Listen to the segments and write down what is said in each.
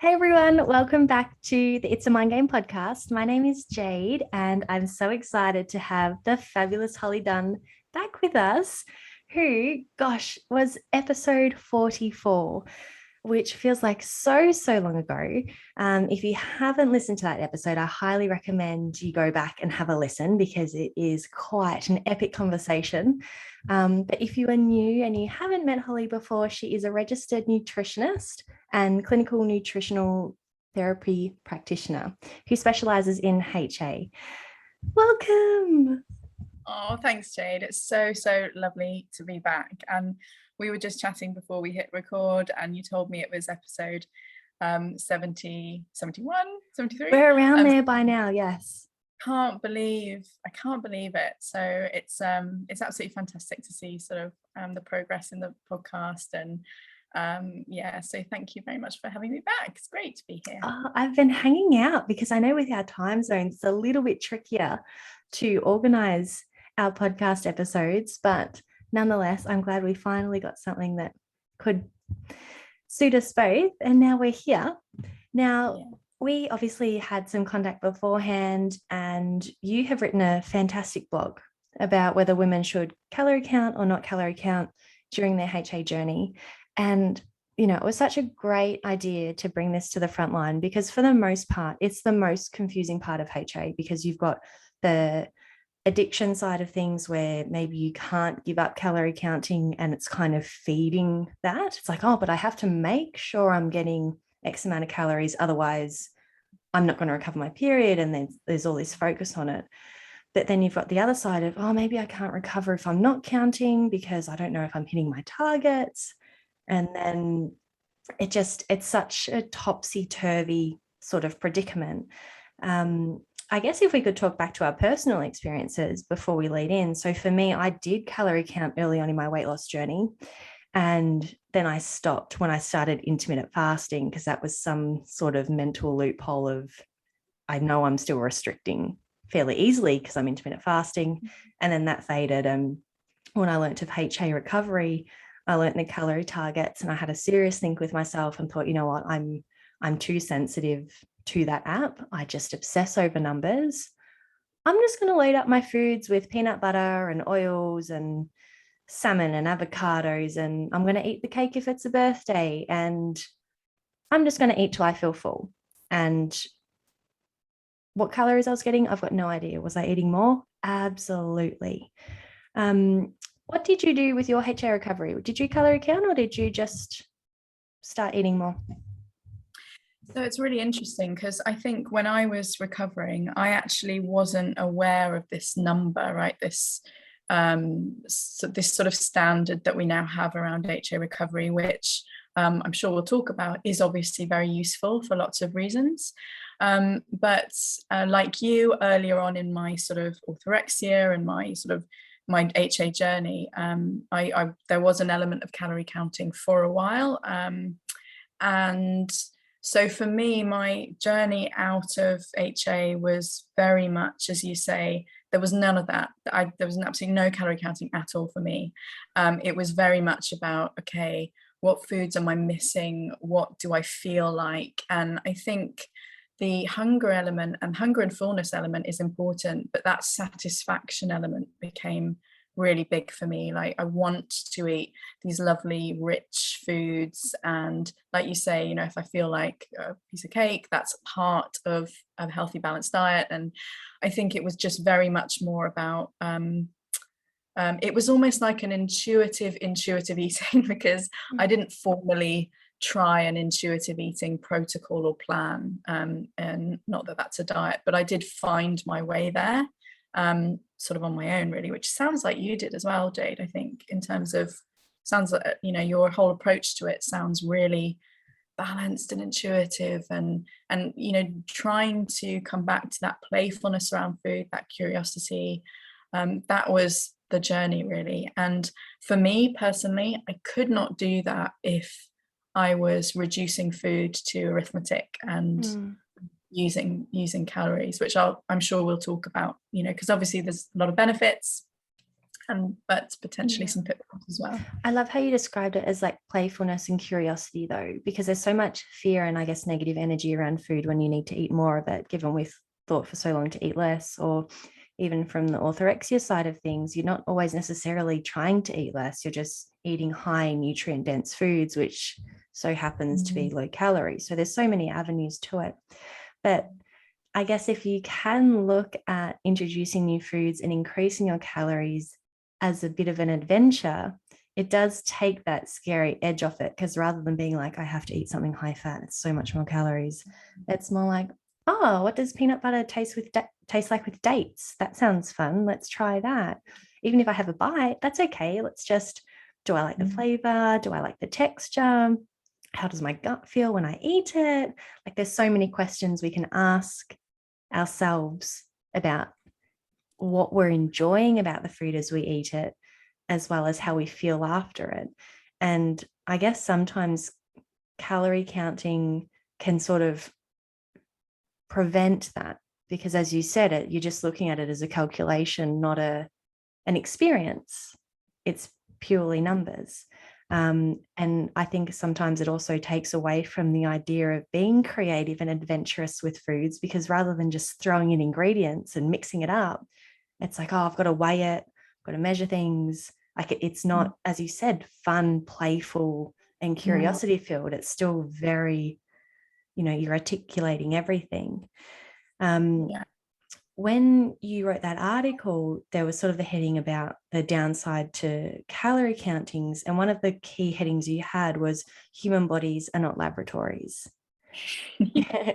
Hey everyone, welcome back to the It's a Mind Game podcast. My name is Jade, and I'm so excited to have the fabulous Holly Dunn back with us, who, gosh, was episode 44, which feels like so long ago. If you haven't listened to that episode, I highly recommend you go back and have a listen because it is quite an epic conversation. But if you are new and you haven't met Holly before, she is a registered nutritionist and clinical nutritional therapy practitioner who specializes in HA. Welcome. Oh, thanks, Jade. It's so lovely to be back. And we were just chatting before we hit record, and you told me it was episode 70, 71, 73. We're around there by now, yes. I can't believe it. So it's absolutely fantastic to see sort of the progress in the podcast. And so thank you very much for having me back. It's great to be here. I've been hanging out because I know with our time zones, it's a little bit trickier to organize our podcast episodes, but nonetheless, I'm glad we finally got something that could suit us both. And now we're here. Now, we obviously had some contact beforehand, and you have written a fantastic blog about whether women should calorie count or not calorie count during their HA journey. And it was such a great idea to bring this to the front line because for the most part, it's the most confusing part of HA because you've got the addiction side of things where maybe you can't give up calorie counting and it's kind of feeding that. It's like, oh, but I have to make sure I'm getting X amount of calories. Otherwise, I'm not going to recover my period. And then there's all this focus on it. But then you've got the other side of, oh, maybe I can't recover if I'm not counting because I don't know if I'm hitting my targets. And then it's such a topsy-turvy sort of predicament. I guess if we could talk back to our personal experiences before we lead in. So for me, I did calorie count early on in my weight loss journey. And then I stopped when I started intermittent fasting because that was some sort of mental loophole of, I know I'm still restricting fairly easily because I'm intermittent fasting. And then that faded. And when I learned of HA recovery, I learned the calorie targets and I had a serious think with myself and thought, you know what, I'm too sensitive to that app. I just obsess over numbers. I'm just going to load up my foods with peanut butter and oils and salmon and avocados, and I'm going to eat the cake if it's a birthday, and I'm just going to eat till I feel full. And what calories I was getting, I've got no idea. Was I eating more? Absolutely. What did you do with your HA recovery? Did you calorie count or did you just start eating more? So it's really interesting because I think when I was recovering, I actually wasn't aware of this number, right? This sort of standard that we now have around HA recovery, which I'm sure we'll talk about, is obviously very useful for lots of reasons. But like you, earlier on in my sort of orthorexia and my HA journey, there was an element of calorie counting for a while, and so for me, my journey out of HA was very much, as you say, there was none of that. There was absolutely no calorie counting at all for me. It was very much about, okay, what foods am I missing? What do I feel like? And I think the hunger element and hunger and fullness element is important, but that satisfaction element became really big for me. Like, I want to eat these lovely rich foods, and like you say, if I feel like a piece of cake, that's part of a healthy balanced diet. And I think it was just very much more about it was almost like an intuitive eating because I didn't formally try an intuitive eating protocol or plan, and not that that's a diet, but I did find my way there, sort of on my own, really, which sounds like you did as well, Jade. I think in terms of, sounds like your whole approach to it sounds really balanced and intuitive, and trying to come back to that playfulness around food, that curiosity. That was the journey, really. And for me personally, I could not do that if I was reducing food to arithmetic and using calories, which I'm sure we'll talk about, because obviously there's a lot of benefits, but potentially some pitfalls as well. I love how you described it as like playfulness and curiosity, though, because there's so much fear and I guess negative energy around food when you need to eat more of it, given we've thought for so long to eat less. Or even from the orthorexia side of things, you're not always necessarily trying to eat less, you're just eating high nutrient dense foods, which so happens to be low calorie. So there's so many avenues to it. But I guess if you can look at introducing new foods and increasing your calories as a bit of an adventure, it does take that scary edge off it, because rather than being like, I have to eat something high fat, it's so much more calories, it's more like, oh, what does peanut butter taste like with dates? That sounds fun. Let's try that. Even if I have a bite, that's okay. Let's just, do I like the flavor? Do I like the texture? How does my gut feel when I eat it? Like, there's so many questions we can ask ourselves about what we're enjoying about the food as we eat it, as well as how we feel after it. And I guess sometimes calorie counting can sort of prevent that, because as you said, you're just looking at it as a calculation, not an experience. It's purely numbers. And I think sometimes it also takes away from the idea of being creative and adventurous with foods, because rather than just throwing in ingredients and mixing it up, it's like, oh, I've got to weigh it, I've got to measure things. Like, it's not, as you said, fun, playful, and curiosity filled. It's still very, you're articulating everything. When you wrote that article, there was sort of the heading about the downside to calorie countings. And one of the key headings you had was human bodies are not laboratories,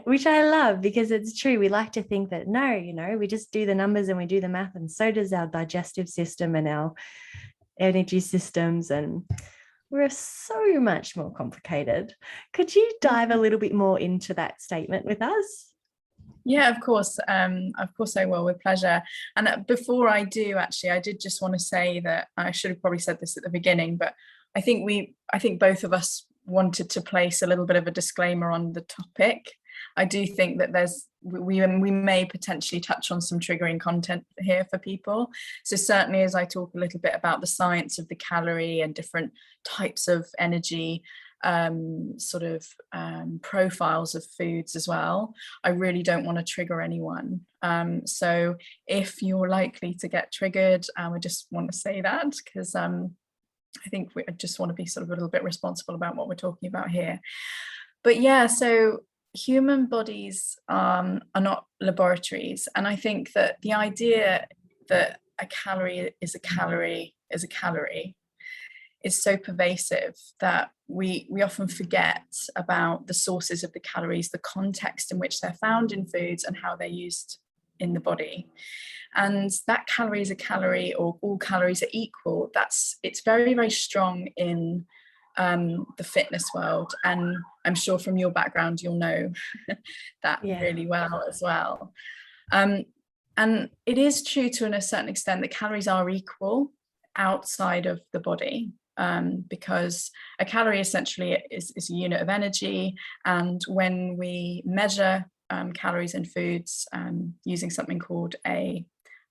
which I love, because it's true. We like to think that, no, we just do the numbers and we do the math, and so does our digestive system and our energy systems. And we're so much more complicated. Could you dive a little bit more into that statement with us? Yeah, of course. Of course I will, with pleasure. And before I do, actually, I did just want to say that I should have probably said this at the beginning, but I think both of us wanted to place a little bit of a disclaimer on the topic. I do think that we may potentially touch on some triggering content here for people. So certainly, as I talk a little bit about the science of the calorie and different types of energy profiles of foods as well, I really don't want to trigger anyone. So if you're likely to get triggered, I just want to say that, because I think I just want to be sort of a little bit responsible about what we're talking about here. But yeah, so human bodies are not laboratories. And I think that the idea that a calorie is a calorie is so pervasive that we often forget about the sources of the calories, the context in which they're found in foods, and how they're used in the body. And that calorie is a calorie, or all calories are equal, it's very, very strong in the fitness world. And I'm sure from your background, you'll know that really well as well. And it is true to a certain extent that calories are equal outside of the body, because a calorie essentially is a unit of energy. And when we measure calories in foods using something called a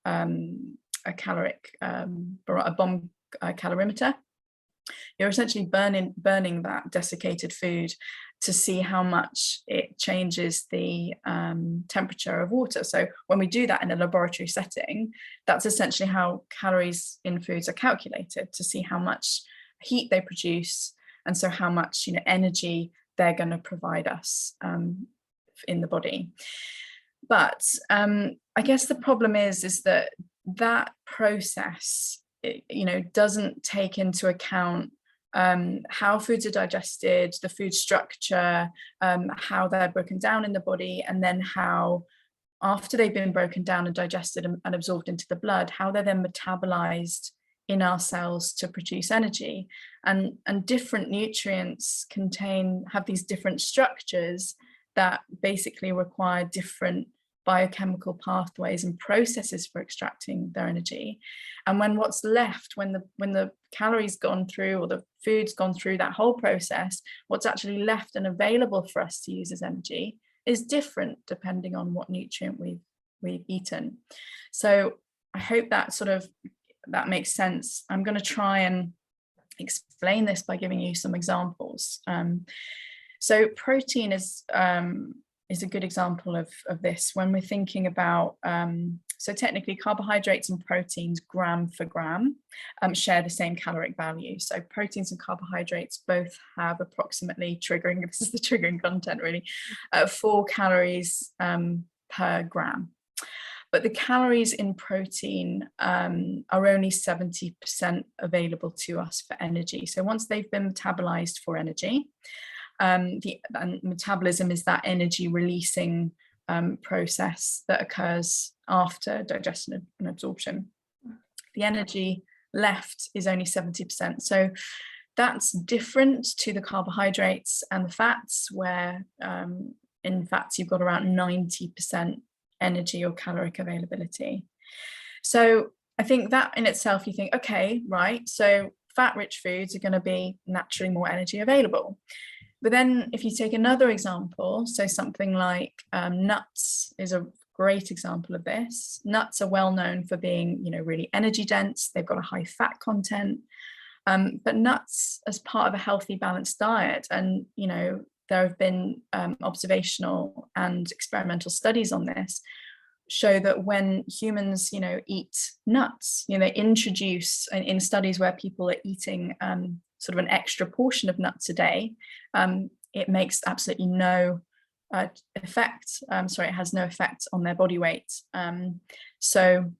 bomb calorimeter, you're essentially burning that desiccated food to see how much it changes the temperature of water. So when we do that in a laboratory setting, that's essentially how calories in foods are calculated, to see how much heat they produce, and so how much energy they're going to provide us in the body. But I guess the problem is that process, doesn't take into account how foods are digested, the food structure, how they're broken down in the body, and then how, after they've been broken down and digested and absorbed into the blood, how they're then metabolized in our cells to produce energy. And different nutrients have these different structures that basically require different biochemical pathways and processes for extracting their energy. And when what's left, when the calories gone through, or the food's gone through that whole process, what's actually left and available for us to use as energy is different depending on what nutrient we've eaten. So I hope that sort of that makes sense, I'm going to try and explain this by giving you some examples. So protein is a good example of this when we're thinking about, so technically carbohydrates and proteins gram for gram share the same caloric value. So proteins and carbohydrates both have approximately this is the triggering content really, 4 calories per gram. But the calories in protein are only 70% available to us for energy. So once they've been metabolized for energy, and metabolism is that energy releasing process that occurs after digestion and absorption. The energy left is only 70%. So that's different to the carbohydrates and the fats, where in fats you've got around 90% energy or caloric availability. So I think that in itself, you think, okay, right, so fat-rich foods are going to be naturally more energy available. But then if you take another example, so something like nuts is a great example of this. Nuts are well known for being, really energy dense. They've got a high fat content. But nuts as part of a healthy, balanced diet, and, there have been observational and experimental studies on this, show that when humans, eat nuts, they introduce in studies where people are eating sort of an extra portion of nuts a day, it makes absolutely no effect. It has no effect on their body weight. So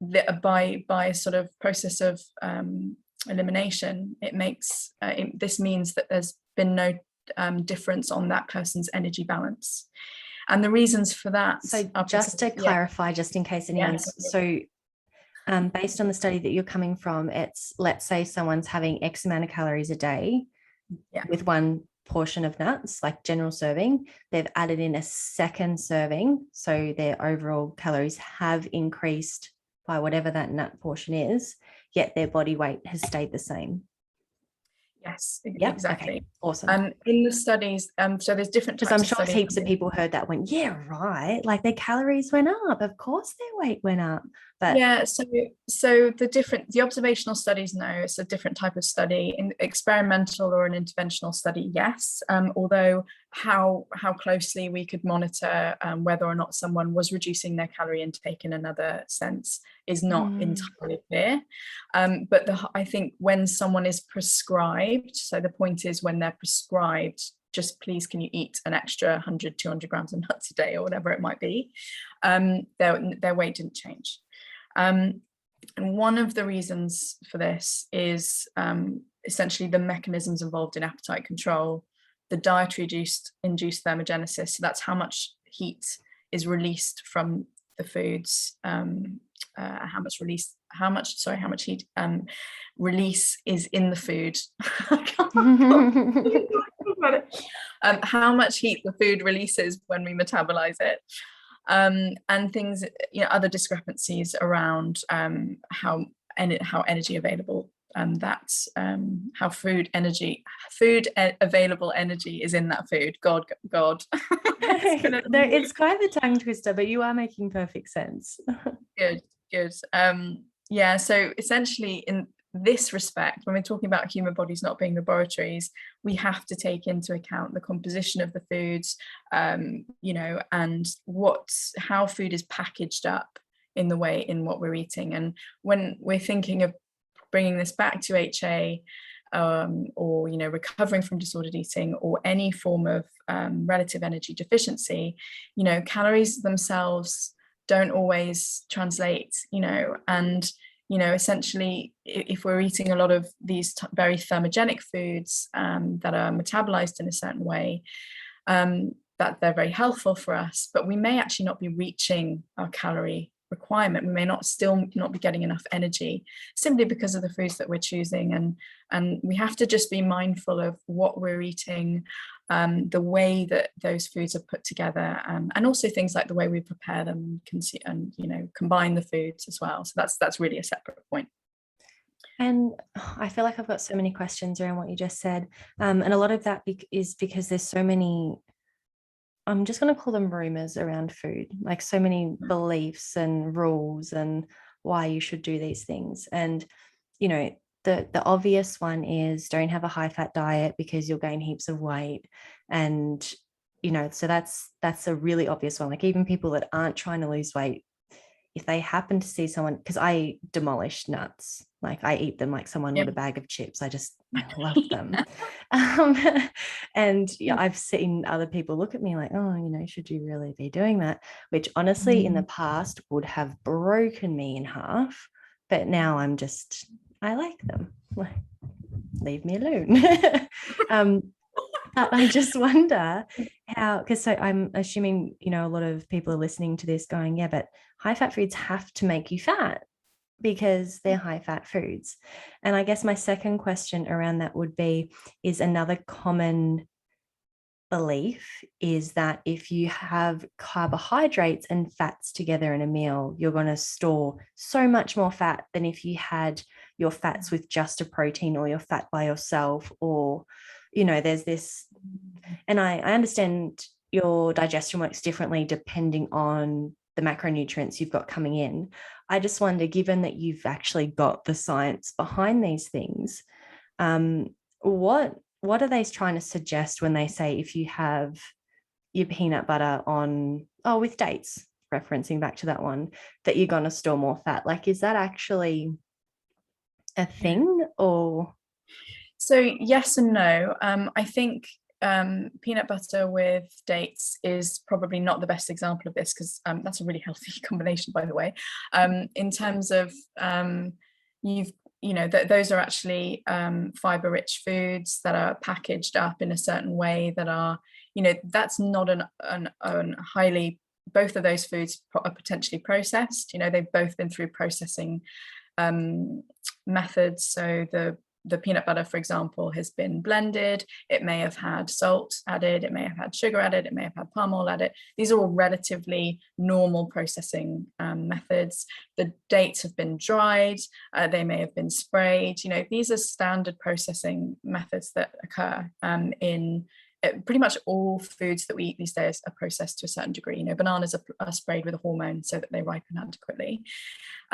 by a sort of process of elimination, it makes this means that there's been no difference on that person's energy balance. And the reasons for that. So just to clarify, just in case anyone's, based on the study that you're coming from, it's, let's say someone's having X amount of calories a day with one portion of nuts, like general serving, they've added in a second serving. So their overall calories have increased by whatever that nut portion is, yet their body weight has stayed the same. Yes, exactly. Okay, awesome. In the studies, so there's different types. Because I'm sure heaps of people heard that went, yeah, right. Like their calories went up. Of course their weight went up. But yeah, so the observational studies, no, it's a different type of study. In experimental or an interventional study, yes. Although how closely we could monitor whether or not someone was reducing their calorie intake in another sense is not entirely clear. But I think when someone is prescribed, so the point is when they're prescribed, just please can you eat an extra 100, 200 grams of nuts a day or whatever it might be, their weight didn't change. And one of the reasons for this is essentially the mechanisms involved in appetite control, the dietary induced thermogenesis. So that's how much heat is released from the foods, how much heat release is in the food. How much heat the food releases when we metabolize it. And things, other discrepancies around how energy available, that's how food available energy is in that food. God. It's quite the tongue twister, but you are making perfect sense. Good. So essentially in this respect, when we're talking about human bodies not being laboratories, we have to take into account the composition of the foods, and how food is packaged up in what we're eating. And when we're thinking of bringing this back to HA, or recovering from disordered eating or any form of relative energy deficiency, calories themselves don't always translate, and essentially if we're eating a lot of these very thermogenic foods that are metabolized in a certain way, that they're very helpful for us, but we may actually not be reaching our calorie requirement. We may still not be getting enough energy simply because of the foods that we're choosing, and we have to just be mindful of what we're eating, the way that those foods are put together, and also things like the way we prepare them and consume, and combine the foods as well. So that's really a separate point. And I feel like I've got so many questions around what you just said, and a lot of that is because there's so many, I'm just going to call them rumors around food, like so many beliefs and rules and why you should do these things. And, you know, the obvious one is don't have a high fat diet because you'll gain heaps of weight. And, you know, so that's a really obvious one. Like even people that aren't trying to lose weight, if they happen to see someone, because I demolish nuts, like I eat them like someone would a bag of chips. I love them. And yeah, I've seen other people look at me like, oh, you know, should you really be doing that? Which honestly in the past would have broken me in half. But now I like them. Leave me alone. I just wonder how, because so I'm assuming, you know, a lot of people are listening to this going, yeah, but high fat foods have to make you fat because they're high fat foods. And I guess my second question around that would be, is another common belief is that if you have carbohydrates and fats together in a meal, you're going to store so much more fat than if you had your fats with just a protein or your fat by yourself, or, you know, there's this, and I understand your digestion works differently depending on the macronutrients you've got coming in. I just wonder, given that you've actually got the science behind these things, what are they trying to suggest when they say if you have your peanut butter on, with dates, referencing back to that one, that you're going to store more fat? Like, is that actually a thing or? So yes and no. I think peanut butter with dates is probably not the best example of this, because that's a really healthy combination, by the way. In terms of those are actually fiber rich foods that are packaged up in a certain way that are, you know, that's not an highly, both of those foods are potentially processed. You know, they've both been through processing methods. So the peanut butter, for example, has been blended. It may have had salt added, it may have had sugar added, it may have had palm oil added. These are all relatively normal processing methods. The dates have been dried, they may have been sprayed. You know, these are standard processing methods that occur in pretty much all foods that we eat these days are processed to a certain degree. You know, bananas are sprayed with a hormone so that they ripen adequately.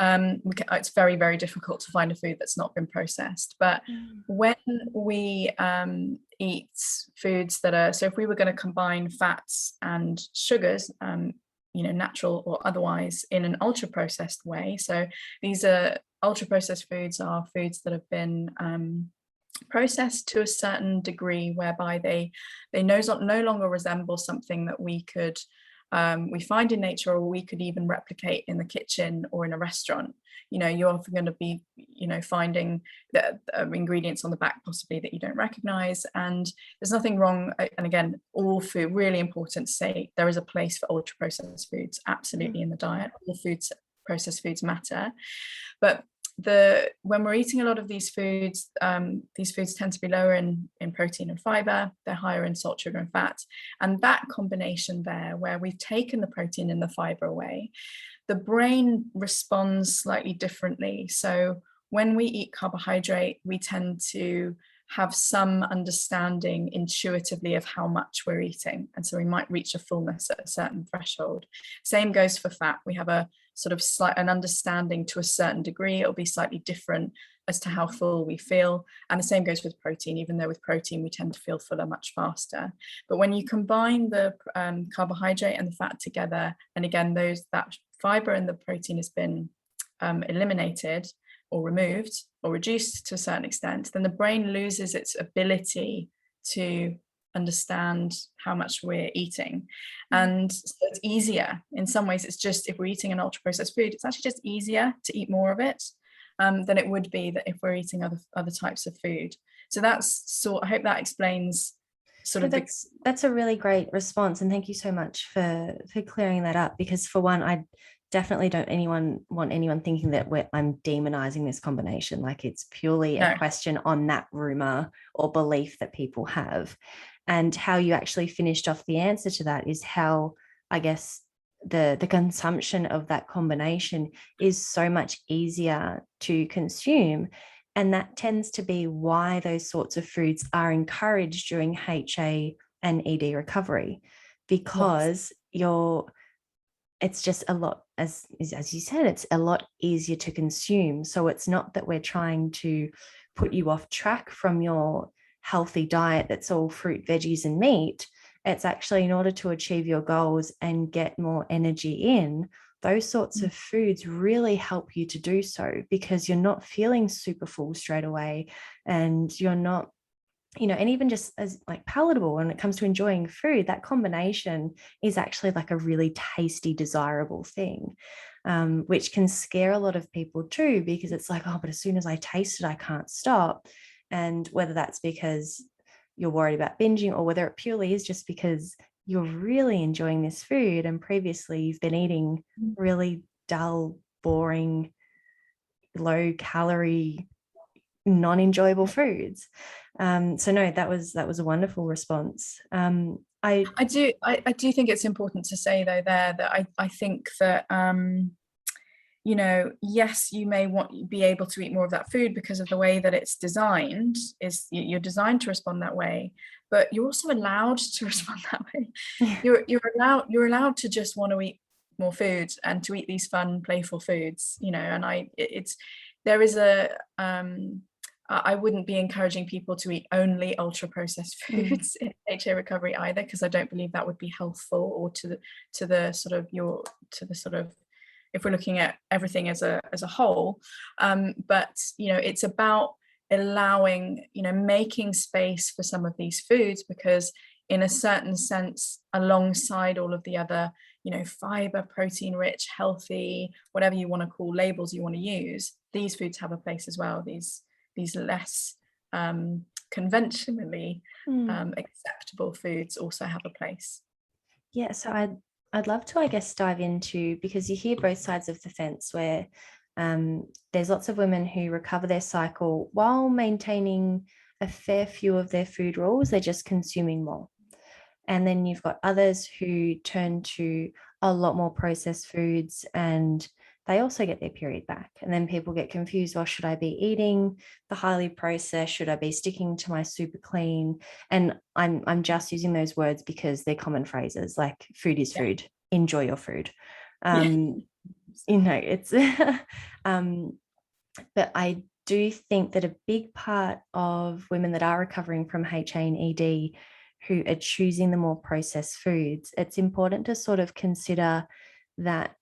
It's very, very difficult to find a food that's not been processed. But when we eat foods that are, so if we were going to combine fats and sugars, you know, natural or otherwise, in an ultra processed way. So these are ultra processed foods, are foods that have been processed to a certain degree whereby they no longer resemble something that we could we find in nature, or we could even replicate in the kitchen or in a restaurant. You know, you're often going to be, you know, finding the ingredients on the back possibly that you don't recognize. And there's nothing wrong. And again, all food, really important to say, there is a place for ultra processed foods absolutely in the diet. All foods, processed foods matter. But when we're eating a lot of these foods tend to be lower in protein and fiber. They're higher in salt, sugar, and fat. And that combination there, where we've taken the protein and the fiber away, the brain responds slightly differently. So when we eat carbohydrate, we tend to have some understanding intuitively of how much we're eating. And so we might reach a fullness at a certain threshold. Same goes for fat. We have a sort of an understanding to a certain degree. It'll be slightly different as to how full we feel. And the same goes with protein, even though with protein we tend to feel fuller much faster. But when you combine the carbohydrate and the fat together, and again, that fiber and the protein has been eliminated or removed or reduced to a certain extent, then the brain loses its ability to understand how much we're eating. And so it's easier in some ways. It's just, if we're eating an ultra processed food, it's actually just easier to eat more of it than it would be that if we're eating other types of food. So I hope that explains that's a really great response, and thank you so much for clearing that up, because for one, I definitely don't want anyone thinking that I'm demonizing this combination. Like, it's purely a question on that rumor or belief that people have. And how you actually finished off the answer to that is how, I guess, the consumption of that combination is so much easier to consume. And that tends to be why those sorts of foods are encouraged during HA and ED recovery, because it's just a lot as you said, it's a lot easier to consume. So it's not that we're trying to put you off track from your healthy diet that's all fruit, veggies, and meat. It's actually in order to achieve your goals and get more energy in, those sorts of foods really help you to do so, because you're not feeling super full straight away, and you're not, and even just as like palatable when it comes to enjoying food, that combination is actually like a really tasty, desirable thing, which can scare a lot of people too, because it's like, oh, but as soon as I taste it, I can't stop. And whether that's because you're worried about binging, or whether it purely is just because you're really enjoying this food and previously you've been eating really dull, boring, low calorie, non-enjoyable foods. So no, that was a wonderful response. I do think it's important to say though there that I think that yes, you may be able to eat more of that food because of the way that it's designed. Is you're designed to respond that way, but you're also allowed to respond that way. You're allowed to just want to eat more food and to eat these fun, playful foods. And I wouldn't be encouraging people to eat only ultra processed foods in HA recovery either, because I don't believe that would be healthful, or to the sort of if we're looking at everything as a whole. But it's about allowing, making space for some of these foods, because in a certain sense, alongside all of the other, fiber, protein rich, healthy, whatever you want to call labels you want to use, these foods have a place as well. These less conventionally acceptable foods also have a place. Yeah, so I'd love to, I guess, dive into, because you hear both sides of the fence, where there's lots of women who recover their cycle while maintaining a fair few of their food rules. They're just consuming more. And then you've got others who turn to a lot more processed foods and they also get their period back. And then people get confused. Well, should I be eating the highly processed? Should I be sticking to my super clean? And I'm just using those words because they're common phrases, like food is food, enjoy your food. It's but I do think that a big part of women that are recovering from HA and ED who are choosing the more processed foods, it's important to sort of consider that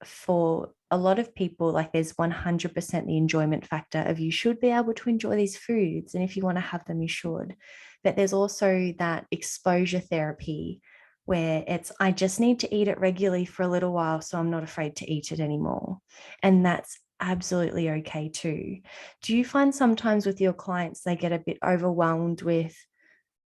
for a lot of people, like there's 100% the enjoyment factor of you should be able to enjoy these foods. And if you want to have them, you should. But there's also that exposure therapy where it's, I just need to eat it regularly for a little while, so I'm not afraid to eat it anymore. And that's absolutely okay too. Do you find sometimes with your clients, they get a bit overwhelmed with,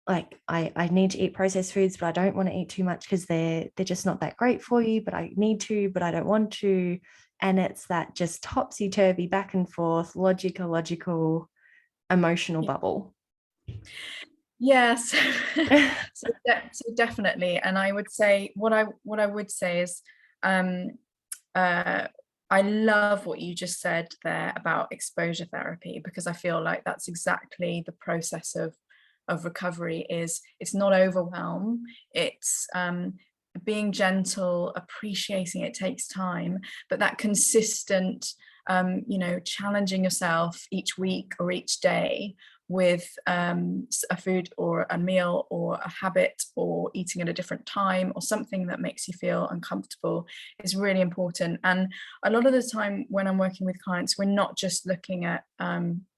like, I need to eat processed foods, but I don't want to eat too much because they're just not that great for you, but I need to, but I don't want to. And it's that just topsy-turvy back and forth, logical, emotional bubble. Yes. so definitely. And I would say what I would say is I love what you just said there about exposure therapy, because I feel like that's exactly the process of recovery. Is it's not overwhelm, it's being gentle, appreciating it takes time, but that consistent challenging yourself each week or each day with a food or a meal or a habit, or eating at a different time, or something that makes you feel uncomfortable, is really important. And a lot of the time when I'm working with clients, we're not just looking at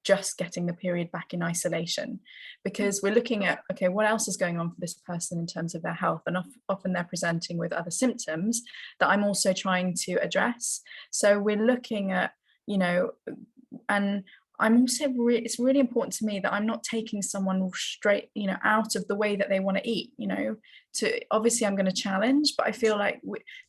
just getting the period back in isolation, because we're looking at, okay, what else is going on for this person in terms of their health? And often they're presenting with other symptoms that I'm also trying to address. So we're looking at, and I'm also it's really important to me that I'm not taking someone straight, out of the way that they want to eat, to obviously I'm going to challenge, but I feel like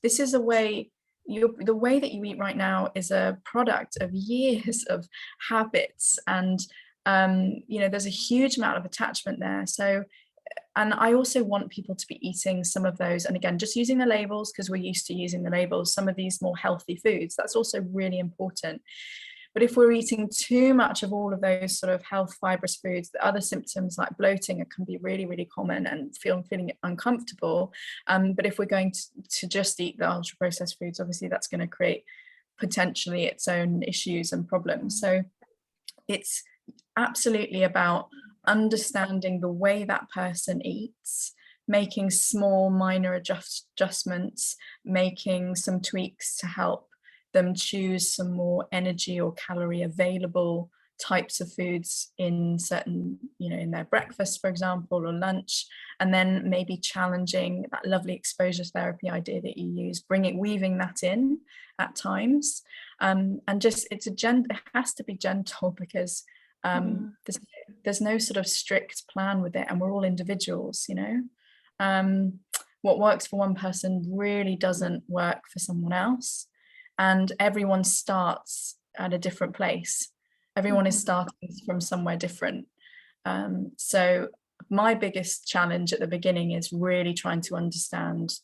this is a way, the way that you eat right now is a product of years of habits, and there's a huge amount of attachment there. So, and I also want people to be eating some of those, and again, just using the labels, because we're used to using the labels, some of these more healthy foods. That's also really important. But if we're eating too much of all of those sort of health fibrous foods, the other symptoms like bloating can be really, really common, and feeling uncomfortable. But if we're going to just eat the ultra processed foods, obviously that's going to create potentially its own issues and problems. So it's absolutely about understanding the way that person eats, making small minor adjustments, making some tweaks to help them choose some more energy or calorie available types of foods in certain, in their breakfast, for example, or lunch, and then maybe challenging that lovely exposure therapy idea that you use, weaving that in at times. And just it has to be gentle, because there's no sort of strict plan with it, and we're all individuals. What works for one person really doesn't work for someone else, and everyone starts at a different place. Everyone is starting from somewhere different. So my biggest challenge at the beginning is really trying to understand,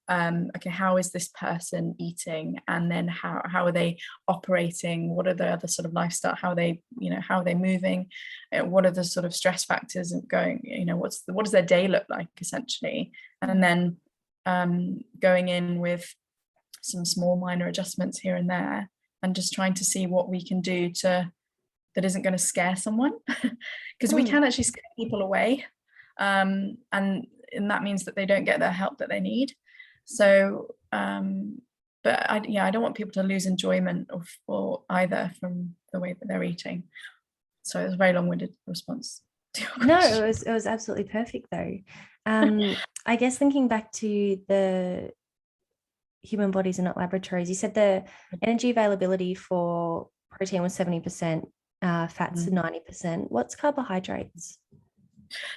okay, how is this person eating, and then how are they operating? What are the other sort of lifestyle? How are they moving? What are the sort of stress factors going? What does their day look like, essentially? And then going in with some small minor adjustments here and there, and just trying to see what we can do that isn't going to scare someone, because we can actually scare people away, and that means that they don't get the help that they need. So but I don't want people to lose enjoyment or either from the way that they're eating. So it's a very long-winded response to your question. No, it was absolutely perfect though. I guess thinking back to the human bodies are not laboratories, you said the energy availability for protein was 70%, fats are 90%. What's carbohydrates?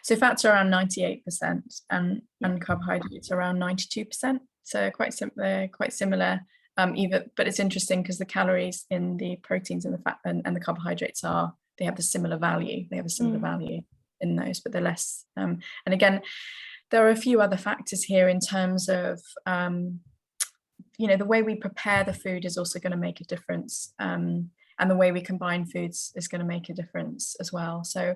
So fats are around 98%, and carbohydrates around 92%. So quite similar. But it's interesting because the calories in the proteins and the fat and the carbohydrates they have the similar value. They have a similar value in those, but they're less. And again, there are a few other factors here in terms of the way we prepare the food is also going to make a difference, and the way we combine foods is going to make a difference as well. So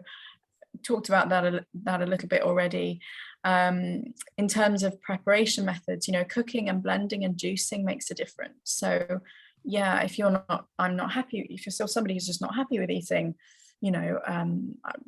talked about that a little bit already. In terms of preparation methods, cooking and blending and juicing makes a difference. So if I'm not happy, if you're still somebody who's just not happy with eating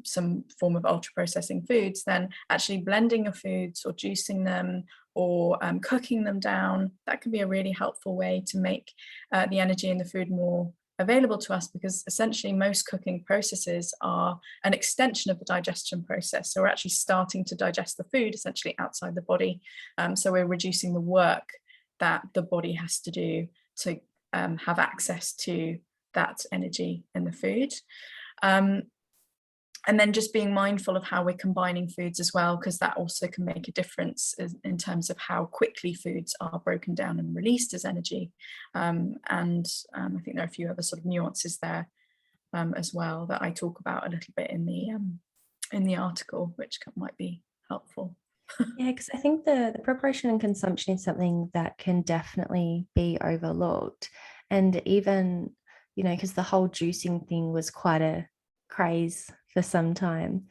some form of ultra processing foods, then actually blending your foods or juicing them or cooking them down, that can be a really helpful way to make the energy in the food more available to us, because essentially most cooking processes are an extension of the digestion process. So we're actually starting to digest the food essentially outside the body. So we're reducing the work that the body has to do to have access to that energy in the food. And then just being mindful of how we're combining foods as well, because that also can make a difference in terms of how quickly foods are broken down and released as energy. And I think there are a few other sort of nuances there as well that I talk about a little bit in the article, which might be helpful. Yeah, because I think the preparation and consumption is something that can definitely be overlooked. And even, because the whole juicing thing was quite a craze for some time.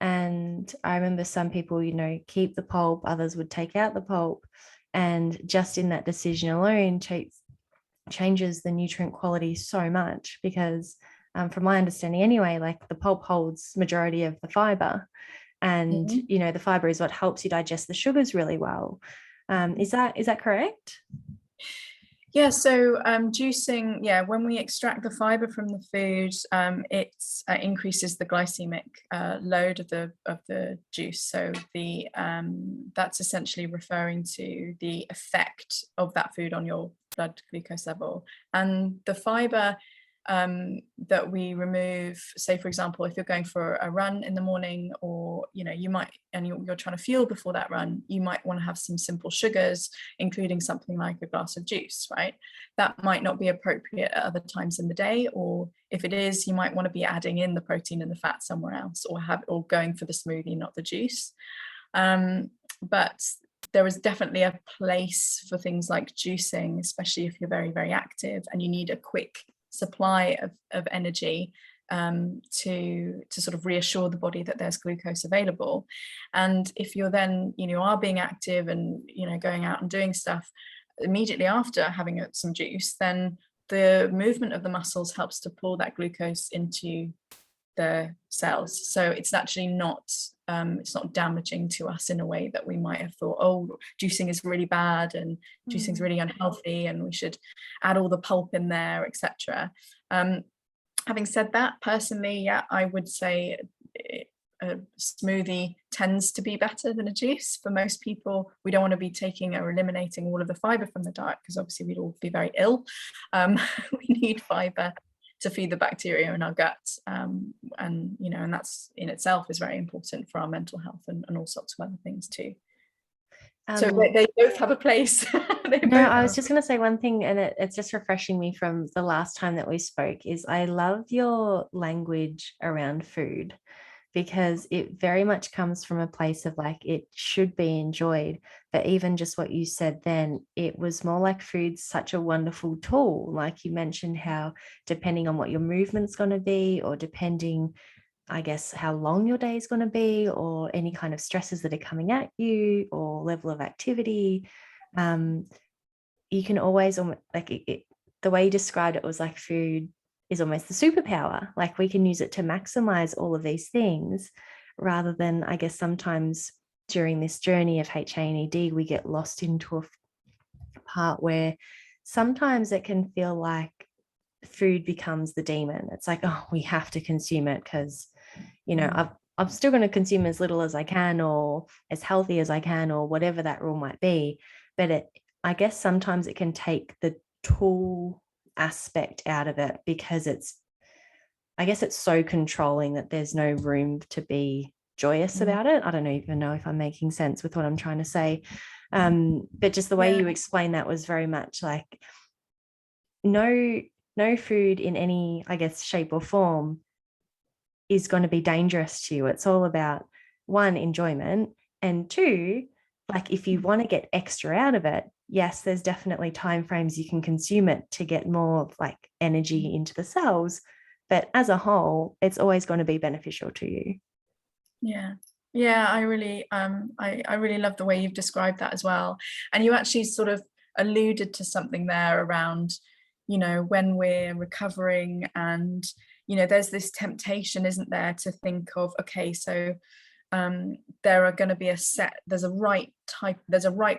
And I remember some people, keep the pulp, others would take out the pulp. And just in that decision alone changes the nutrient quality so much, because from my understanding anyway, like the pulp holds majority of the fiber. And, the fiber is what helps you digest the sugars really well. Is that correct? Yeah, so juicing, when we extract the fiber from the food, it increases the glycemic load of the juice. So that's essentially referring to the effect of that food on your blood glucose level. And the fiber that we remove, say for example, if you're going for a run in the morning, or you might, and you're trying to fuel before that run, you might want to have some simple sugars, including something like a glass of juice, right? That might not be appropriate at other times in the day, or if it is, you might want to be adding in the protein and the fat somewhere else, or going for the smoothie, not the juice. But there is definitely a place for things like juicing, especially if you're very, very active and you need a quick supply of energy to sort of reassure the body that there's glucose available. And if you're then, are being active and, going out and doing stuff immediately after having some juice, then the movement of the muscles helps to pull that glucose into the cells. So it's actually not damaging to us in a way that we might have thought, oh, juicing is really bad and juicing is really unhealthy and we should add all the pulp in there, etc. Having said that, personally, I would say a smoothie tends to be better than a juice. For most people, we don't want to be taking or eliminating all of the fiber from the diet, because obviously we'd all be very ill. We need fiber to feed the bacteria in our guts, and that's in itself is very important for our mental health and all sorts of other things too. So they both have a place. I was just going to say one thing, and it's just refreshing me from the last time that we spoke, is I love your language around food, because it very much comes from a place of like, it should be enjoyed. But even just what you said then, it was more like food's such a wonderful tool. Like you mentioned how depending on what your movement's going to be, or depending, I guess, how long your day is going to be, or any kind of stresses that are coming at you, or level of activity, you can always, like the way you described it was like food is almost the superpower. Like we can use it to maximize all of these things, rather than, I guess, sometimes during this journey of HA and ED, we get lost into a part where sometimes it can feel like food becomes the demon. It's like, oh, we have to consume it because, I'm still going to consume as little as I can, or as healthy as I can, or whatever that rule might be. But I guess sometimes it can take the tool aspect out of it, because it's so controlling that there's no room to be joyous about it. I don't even know if I'm making sense with what I'm trying to say. But just the way you explained that was very much like no food in any, I guess, shape or form is going to be dangerous to you. It's all about, one, enjoyment, and two, like if you want to get extra out of it, yes, there's definitely timeframes you can consume it to get more like energy into the cells, but as a whole, it's always going to be beneficial to you. I really love the way you've described that as well. And you actually sort of alluded to something there around, when we're recovering, and there's this temptation, isn't there, to think of, okay, so there are going to be there's a right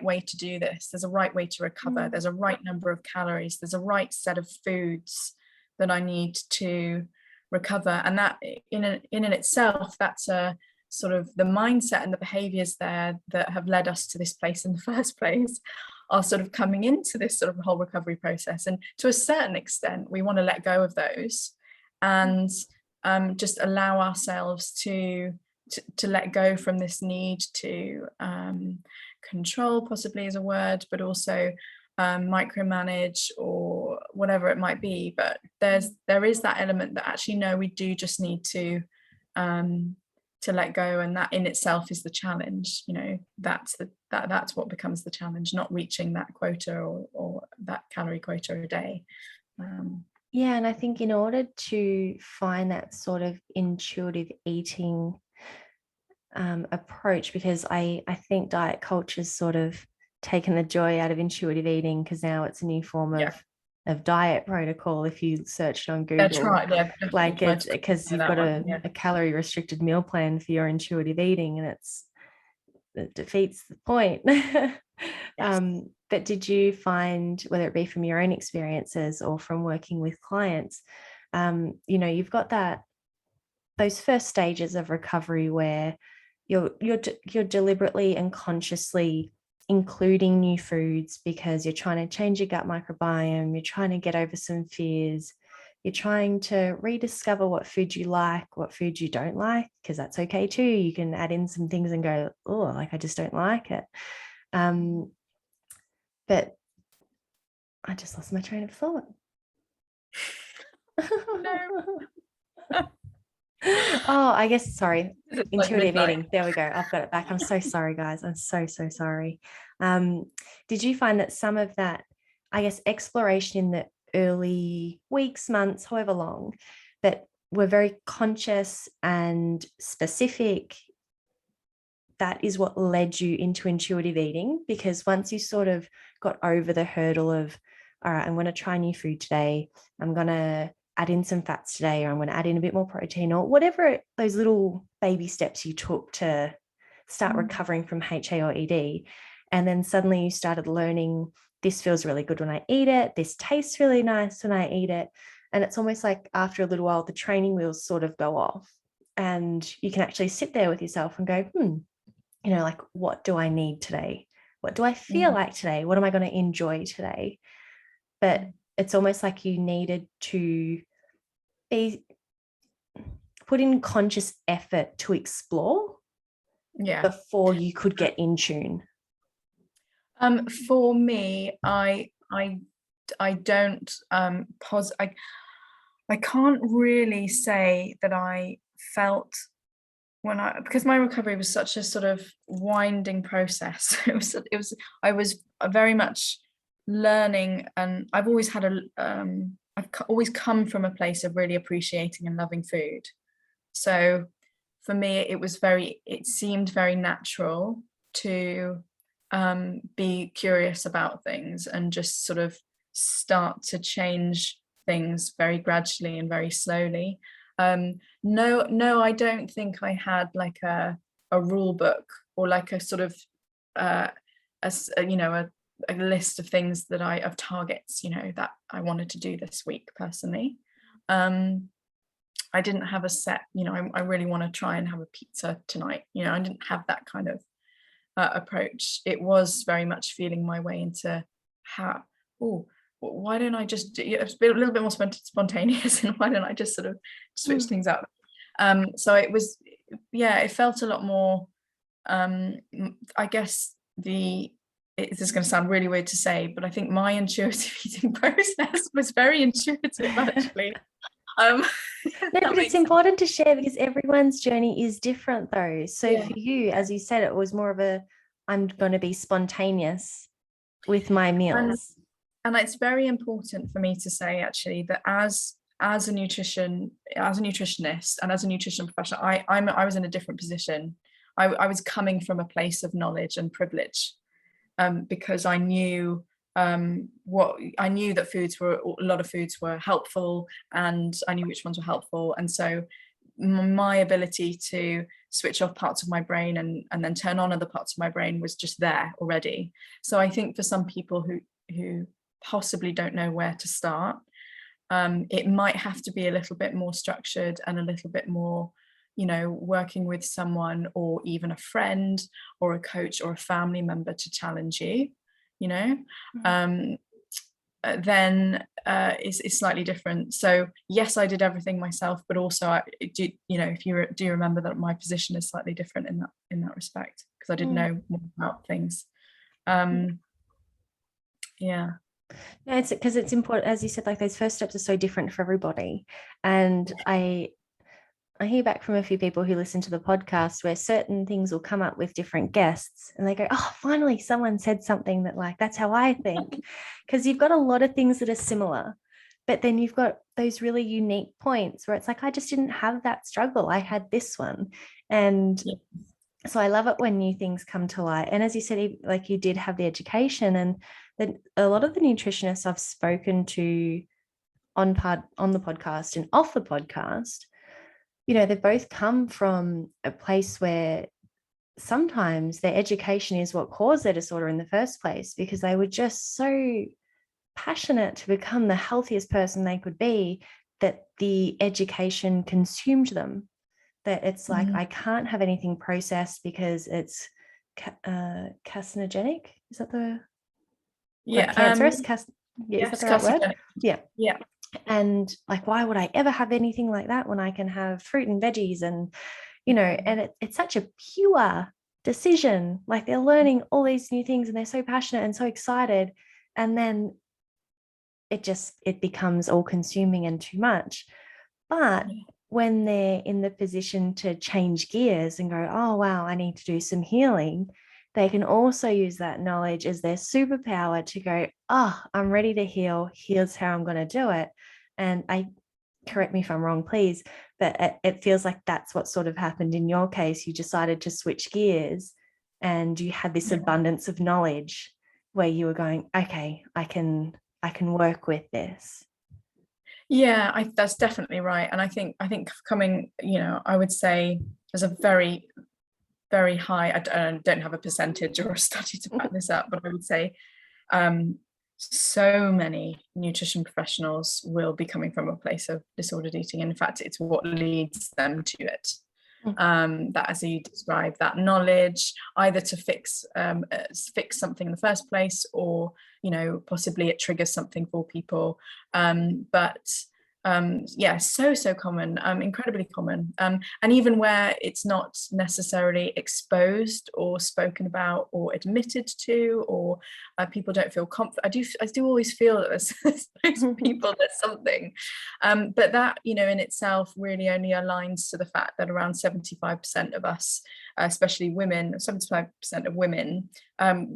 way to do this, there's a right way to recover, there's a right number of calories, there's a right set of foods that I need to recover. And that in itself, that's a sort of the mindset and the behaviors there that have led us to this place in the first place are sort of coming into this sort of whole recovery process. And to a certain extent, we want to let go of those and just allow ourselves to let go from this need to control, possibly is a word, but also micromanage or whatever it might be. But there is that element that actually, no, we do just need to let go, and that in itself is the challenge. That's what becomes the challenge, not reaching that quota or that calorie quota a day. And I think in order to find that sort of intuitive eating approach, because I think diet culture's sort of taken the joy out of intuitive eating, because now it's a new form of diet protocol. If you search it on Google, that's right. Like it's because you've got a calorie restricted meal plan for your intuitive eating, and it defeats the point. But did you find, whether it be from your own experiences or from working with clients, you've got those first stages of recovery where you're deliberately and consciously including new foods because you're trying to change your gut microbiome, you're trying to get over some fears, you're trying to rediscover what food you like, what food you don't like, because that's okay too. You can add in some things and go, oh, like I just don't like it. But I just lost my train of thought. No. Oh, I guess, sorry, intuitive eating. There we go. I've got it back. I'm so sorry, guys. I'm so sorry. Did you find that some of that, I guess, exploration early weeks, months, however long, that were very conscious and specific, that is what led you into intuitive eating? Because once you sort of got over the hurdle of, all right, I'm going to try new food today, I'm going to add in some fats today, or I'm going to add in a bit more protein, or whatever those little baby steps you took to start recovering from HA or ED. And then suddenly you started learning, this feels really good when I eat it, this tastes really nice when I eat it. And it's almost like after a little while, the training wheels sort of go off and you can actually sit there with yourself and go, like, what do I need today? What do I feel like today? What am I going to enjoy today? But it's almost like you needed to put in conscious effort to explore before you could get in tune. For me, I don't I can't really say that I felt because my recovery was such a sort of winding process. I was very much learning, and I've always had I've always come from a place of really appreciating and loving food. So for me, it seemed very natural to be curious about things and just sort of start to change things very gradually and very slowly. No, I don't think I had like a rule book or like a sort of a list of things that of targets, that I wanted to do this week personally. I didn't have a set, I really want to try and have a pizza tonight. I didn't have that kind of approach. It was very much feeling my way into why don't I just be a little bit more spontaneous, and why don't I just sort of switch things up? So it was, it felt a lot more, I guess this is going to sound really weird to say, but I think my intuitive eating process was very intuitive, actually. No, but it's important to share because everyone's journey is different though. So for you, as you said, it was more of I'm going to be spontaneous with my meals. And it's very important for me to say, actually, that as a nutritionist and as a nutrition professional, I was in a different position. I was coming from a place of knowledge and privilege, because I knew that a lot of foods were helpful, and I knew which ones were helpful. And so my ability to switch off parts of my brain and then turn on other parts of my brain was just there already. So I think for some people who possibly don't know where to start, it might have to be a little bit more structured and a little bit more, working with someone or even a friend or a coach or a family member to challenge you, then it's slightly different. So yes, I did everything myself, but also if you do remember that my position is slightly different in that respect, because I did know more about things. No, it's because it's important, as you said, like those first steps are so different for everybody. And I hear back from a few people who listen to the podcast where certain things will come up with different guests and they go, oh, finally someone said something that like, that's how I think. Because you've got a lot of things that are similar, but then you've got those really unique points where it's like, I just didn't have that struggle. I had this one. And so I love it when new things come to light. And as you said, like you did have the education, and then a lot of the nutritionists I've spoken to on the podcast and off the podcast, they've both come from a place where sometimes their education is what caused their disorder in the first place, because they were just so passionate to become the healthiest person they could be that the education consumed them. That it's like, I can't have anything processed because it's carcinogenic. Is that the cancerous? Is that the right word? Yeah. And like, why would I ever have anything like that when I can have fruit and veggies? And and it's such a pure decision. Like they're learning all these new things and they're so passionate and so excited, and then it becomes all consuming and too much. But when they're in the position to change gears and go, oh wow, I need to do some healing, they can also use that knowledge as their superpower to go, oh, I'm ready to heal. Here's how I'm going to do it. And correct me if I'm wrong, please, but it feels like that's what sort of happened in your case. You decided to switch gears and you had this abundance of knowledge where you were going, okay, I can work with this. Yeah, that's definitely right. And I think coming, I would say there's a very, very high, I don't have a percentage or a study to back this up, but I would say so many nutrition professionals will be coming from a place of disordered eating. In fact, it's what leads them to it. That, as you described, that knowledge either to fix something in the first place, or possibly it triggers something for people, but so common, incredibly common, and even where it's not necessarily exposed or spoken about or admitted to, or people don't feel confident. I do always feel that there's people, there's something, but that in itself really only aligns to the fact that around 75% of us, especially women, 75% of women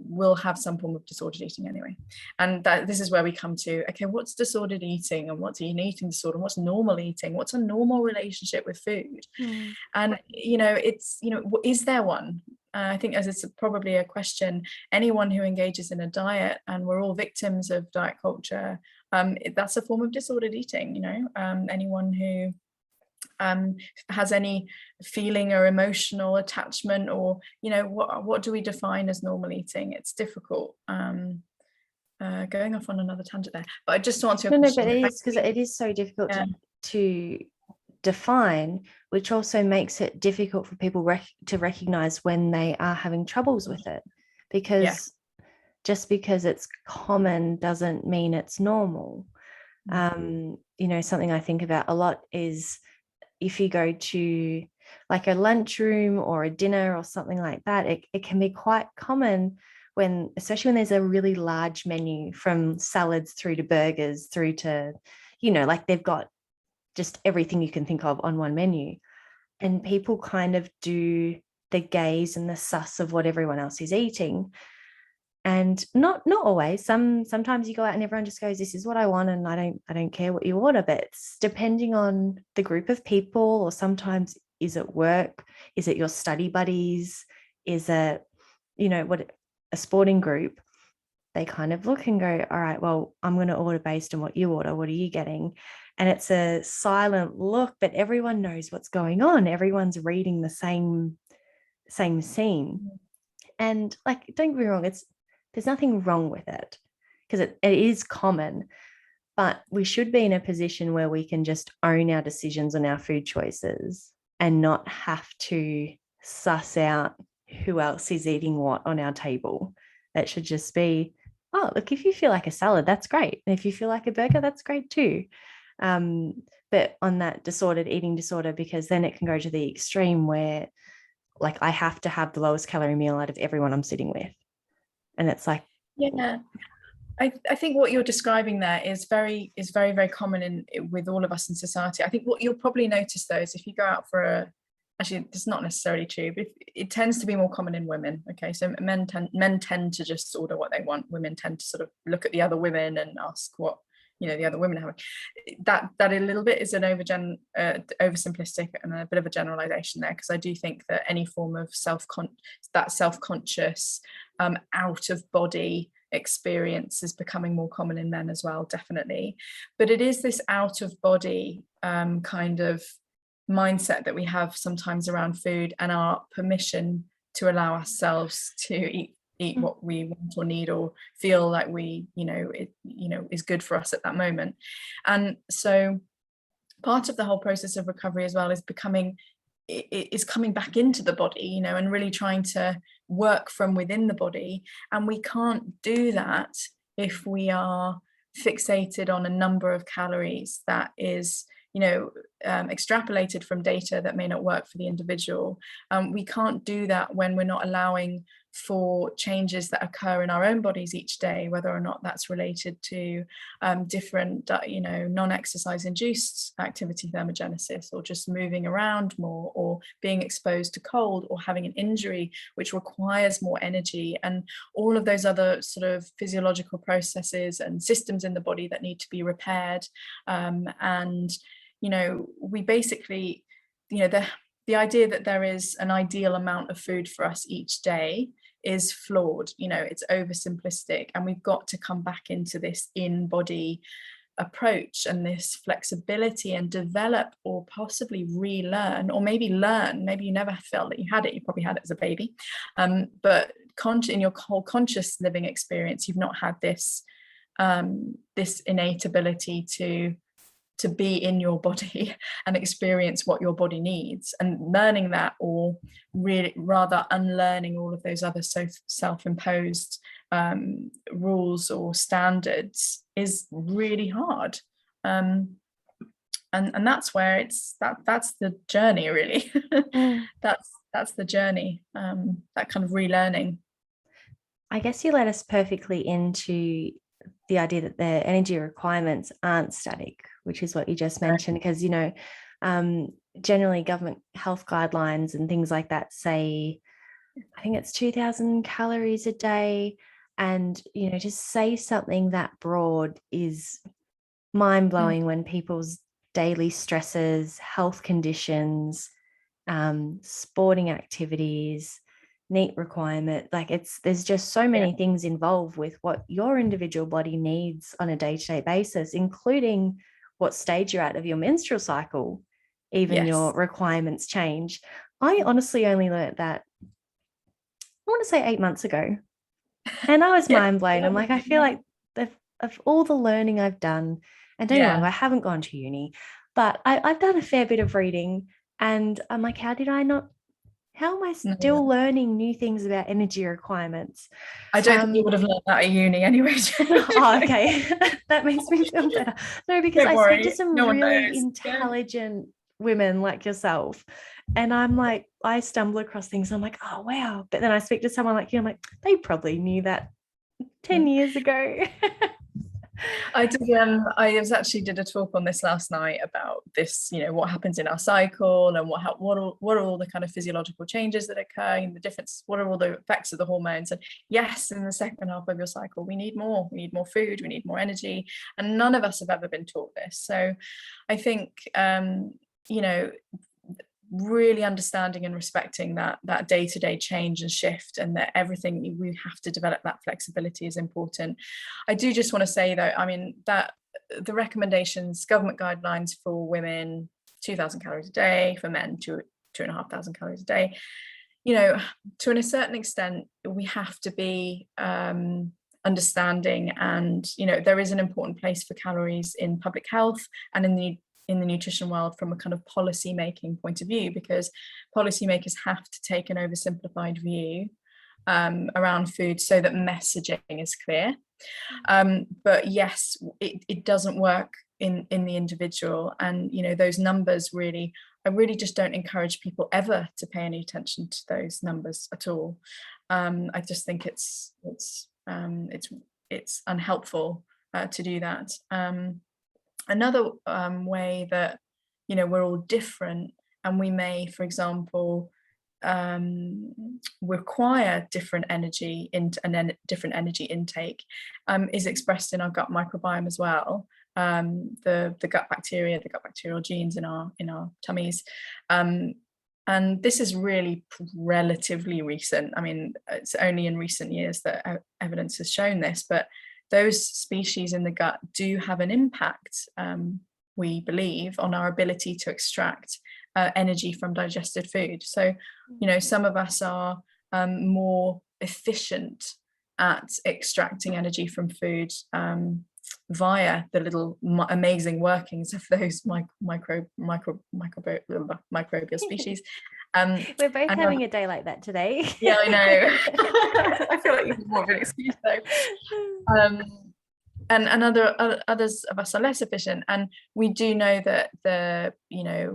will have some form of disordered eating anyway. And this is where we come to, okay, what's disordered eating, and what's an eating disorder, and what's normal eating, what's a normal relationship with food? And it's is there one? I think, as it's probably a question, anyone who engages in a diet, and we're all victims of diet culture, that's a form of disordered eating. Anyone who has any feeling or emotional attachment, or what do we define as normal eating? It's difficult. Going off on another tangent there, but I just want to no, but it is, because it is so difficult to define, which also makes it difficult for people to recognize when they are having troubles with it, because just because it's common doesn't mean it's normal. Something I think about a lot is if you go to like a lunchroom or a dinner or something like that, it can be quite common especially when there's a really large menu, from salads through to burgers through to, like they've got just everything you can think of on one menu. And people kind of do the gaze and the suss of what everyone else is eating. And not always. Sometimes you go out and everyone just goes, this is what I want, and I don't care what you order. But it's depending on the group of people, or sometimes is it work? Is it your study buddies? Is it, a sporting group? They kind of look and go, all right, well, I'm going to order based on what you order. What are you getting? And it's a silent look, but everyone knows what's going on. Everyone's reading the same scene. And like, don't get me wrong, there's nothing wrong with it, because it is common, but we should be in a position where we can just own our decisions on our food choices and not have to suss out who else is eating what on our table. That should just be, oh, look, if you feel like a salad, that's great. And if you feel like a burger, that's great too. But on that disordered eating disorder, because then it can go to the extreme where like I have to have the lowest calorie meal out of everyone I'm sitting with. And it's like, I think what you're describing there is very, very common with all of us in society. I think what you'll probably notice though is if you go out for actually, it's not necessarily true, but it tends to be more common in women. Okay, so men tend to just order what they want. Women tend to sort of look at the other women and ask what the other women have. That a little bit is an oversimplistic and a bit of a generalization there, because I do think that any form of self-conscious out of body experience is becoming more common in men as well, definitely. But it is this out of body kind of mindset that we have sometimes around food, and our permission to allow ourselves to eat what we want or need, or feel like is good for us at that moment. And so part of the whole process of recovery as well is coming back into the body, and really trying to work from within the body. And we can't do that if we are fixated on a number of calories that is extrapolated from data that may not work for the individual. We can't do that when we're not allowing for changes that occur in our own bodies each day, whether or not that's related to different, non-exercise induced activity thermogenesis, or just moving around more, or being exposed to cold, or having an injury which requires more energy, and all of those other sort of physiological processes and systems in the body that need to be repaired. And we basically, the idea that there is an ideal amount of food for us each day is flawed. It's oversimplistic, and we've got to come back into this in-body approach and this flexibility, and develop, or possibly relearn, or maybe learn. Maybe you never felt that you had it, you probably had it as a baby, but in your whole conscious living experience, you've not had this innate ability to be in your body and experience what your body needs, and learning that, or really rather unlearning all of those other self-imposed rules or standards, is really hard. And that's where that's the journey, really. That's the journey, that kind of relearning. I guess you led us perfectly into the idea that the energy requirements aren't static, which is what you just mentioned, because generally government health guidelines and things like that say, I think it's 2,000 calories a day, and just say something that broad is mind-blowing when people's daily stresses, health conditions, sporting activities, NEAT requirement, there's just so many things involved with what your individual body needs on a day-to-day basis, including what stage you're at of your menstrual cycle. Even your requirements change. I honestly only learned that, I want to say 8 months ago, and I was mind blown. I'm like, I feel like of all the learning I've done, and don't get me wrong, I haven't gone to uni, but I've done a fair bit of reading, and I'm like, how am I still learning new things about energy requirements? I don't think you would have learned that at uni anyway. Okay. That makes me feel better. No, because I speak to some really intelligent women like yourself, and I'm like, I stumble across things, I'm like, oh wow, but then I speak to someone like you, I'm like, they probably knew that 10 years ago. I actually did a talk on this last night about this, what happens in our cycle, and what are all the kind of physiological changes that occur, and the difference, what are all the effects of the hormones. And yes, in the second half of your cycle, we need more food, we need more energy, and none of us have ever been taught this. So I think really understanding and respecting that day-to-day change and shift, and that everything we have to develop that flexibility is important. I do just want to say though, I mean, that the recommendations, government guidelines for women, 2,000 calories a day, for men 2,500 calories a day, to a certain extent we have to be understanding, and there is an important place for calories in public health and in the nutrition world from a kind of policy making point of view, because policymakers have to take an oversimplified view around food so that messaging is clear. But yes, it doesn't work in the individual, and those numbers really, I really just don't encourage people ever to pay any attention to those numbers at all. I just think it's unhelpful to do that. Another way that we're all different, and we may, for example, require different energy and then different energy intake, is expressed in our gut microbiome as well. The gut bacteria, the gut bacterial genes in our tummies, and this is really relatively recent. I mean, it's only in recent years that evidence has shown this, but those species in the gut do have an impact, we believe, on our ability to extract energy from digested food. So, some of us are more efficient at extracting energy from food via the little amazing workings of those microbial species. We're both having a day like that today. Yeah, I know. I feel like you have more of an excuse though. and others of us are less efficient, and we do know that the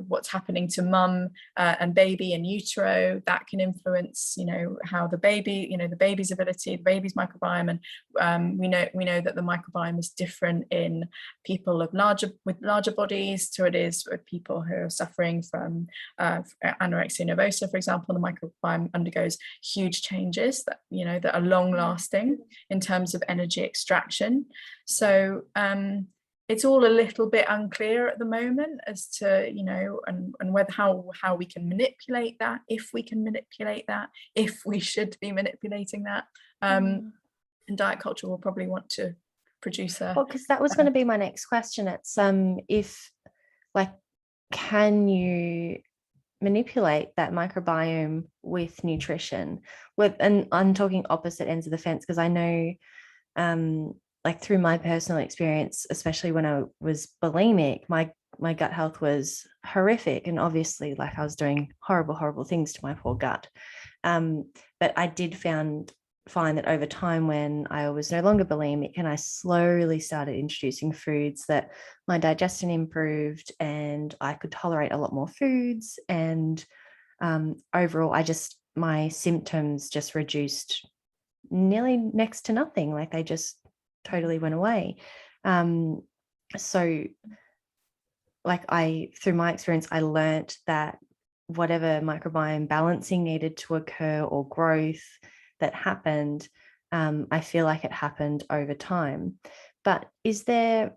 what's happening to mum and baby in utero, that can influence how the baby, the baby's ability, the baby's microbiome. And we know that the microbiome is different in people with larger bodies to it is with people who are suffering from anorexia nervosa, for example. The microbiome undergoes huge changes that are long lasting in terms of energy extraction. So it's all a little bit unclear at the moment as to, and whether how we can manipulate that, if we can manipulate that, if we should be manipulating that. And diet culture will probably want to produce because that was going to be my next question. It's if can you manipulate that microbiome with nutrition? And I'm talking opposite ends of the fence, because I know through my personal experience, especially when I was bulimic, my gut health was horrific, and obviously I was doing horrible things to my poor gut, but I did find that over time, when I was no longer bulimic and I slowly started introducing foods, that my digestion improved and I could tolerate a lot more foods, and overall my symptoms just reduced nearly next to nothing. They just totally went away. So through my experience, I learned that whatever microbiome balancing needed to occur or growth that happened, I feel like it happened over time. But is there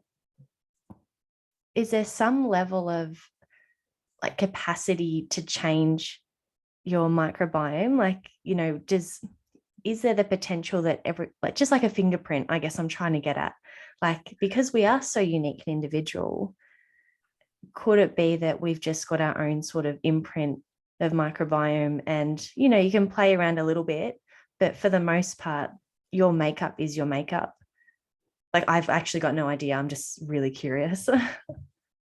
some level of capacity to change your microbiome? Is there the potential that just like a fingerprint, I guess I'm trying to get at, because we are so unique and individual, could it be that we've just got our own sort of imprint of microbiome, and you can play around a little bit, but for the most part your makeup is your makeup? I've actually got no idea. I'm just really curious.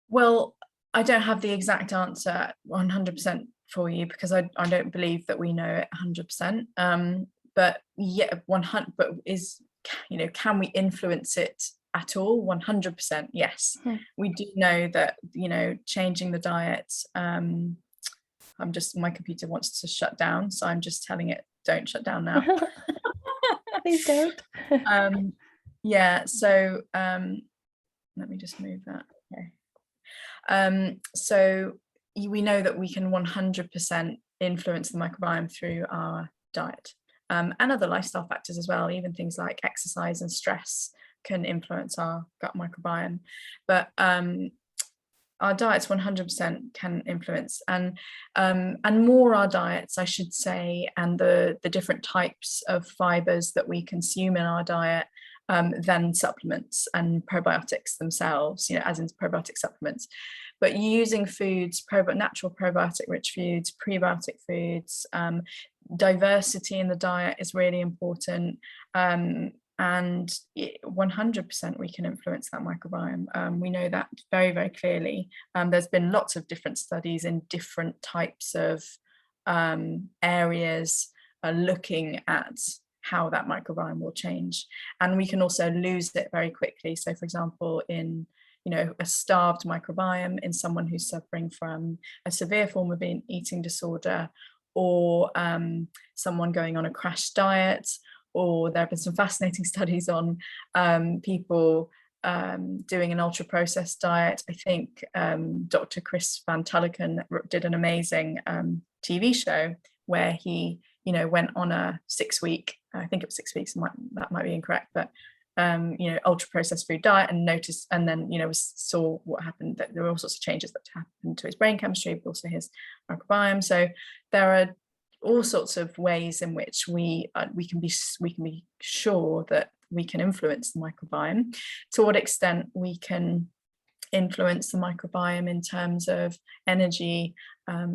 Well, I don't have the exact answer 100% for you, because I don't believe that we know it 100%. But yeah, 100. But can we influence it at all? 100%, yes. We do know that changing the diet. My computer wants to shut down, so I'm just telling it, don't shut down now. Please don't. Yeah. So let me just move that. Okay. So we know that we can 100% influence the microbiome through our diet. And other lifestyle factors as well. Even things like exercise and stress can influence our gut microbiome. But our diets 100% can influence, and more our diets, I should say, and the different types of fibers that we consume in our diet than supplements and probiotics themselves, as in probiotic supplements. But using foods, natural probiotic rich foods, prebiotic foods, diversity in the diet is really important. And 100% we can influence that microbiome. We know that very, very clearly. There's been lots of different studies in different types of areas looking at how that microbiome will change. And we can also lose it very quickly. So for example, in a starved microbiome in someone who's suffering from a severe form of eating disorder, or someone going on a crash diet, or there have been some fascinating studies on people doing an ultra processed diet. I think Dr. Chris Van Tulleken did an amazing TV show where he went on a 6-week, I think it was 6 weeks, that might be incorrect, but ultra processed food diet, and noticed, and then saw what happened, that there were all sorts of changes that happened to his brain chemistry, but also his microbiome. So there are all sorts of ways in which we can be sure that we can influence the microbiome. To what extent we can influence the microbiome in terms of energy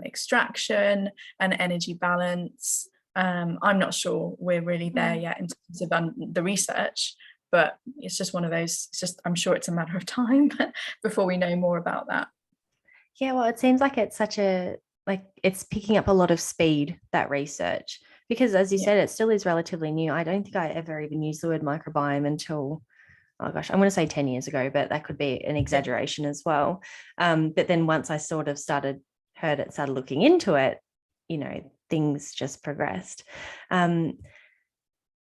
extraction and energy balance, I'm not sure we're really there yet in terms of the research. But it's just one of those, I'm sure it's a matter of time before we know more about that. Yeah, well, it seems like it's it's picking up a lot of speed, that research, because as you said, it still is relatively new. I don't think I ever even used the word microbiome until oh gosh, I'm going to say 10 years ago, but that could be an exaggeration as well. But then once I sort of started looking into it, things just progressed.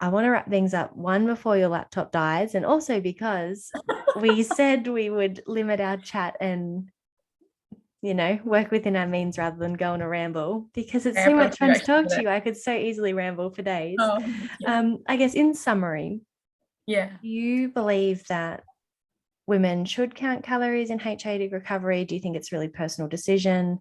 I want to wrap things up, one, before your laptop dies, and also because we said we would limit our chat and work within our means rather than go on a ramble, because it's so much fun to talk to you. I could so easily ramble for days. I guess in summary, do you believe that women should count calories in HIIT recovery? Do you think it's really personal decision?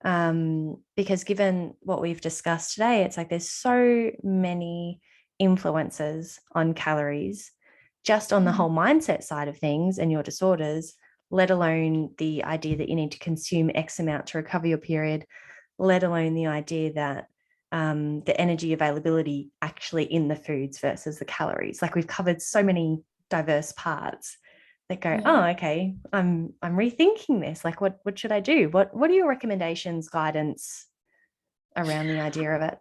Because given what we've discussed today, it's like there's so many influences on calories just on the whole mindset side of things and your disorders, let alone the idea that you need to consume X amount to recover your period, let alone the idea that the energy availability actually in the foods versus the calories. Like, we've covered so many diverse parts that go, oh, okay, I'm rethinking this. Like, what should I do? What are your recommendations, guidance around the idea of it?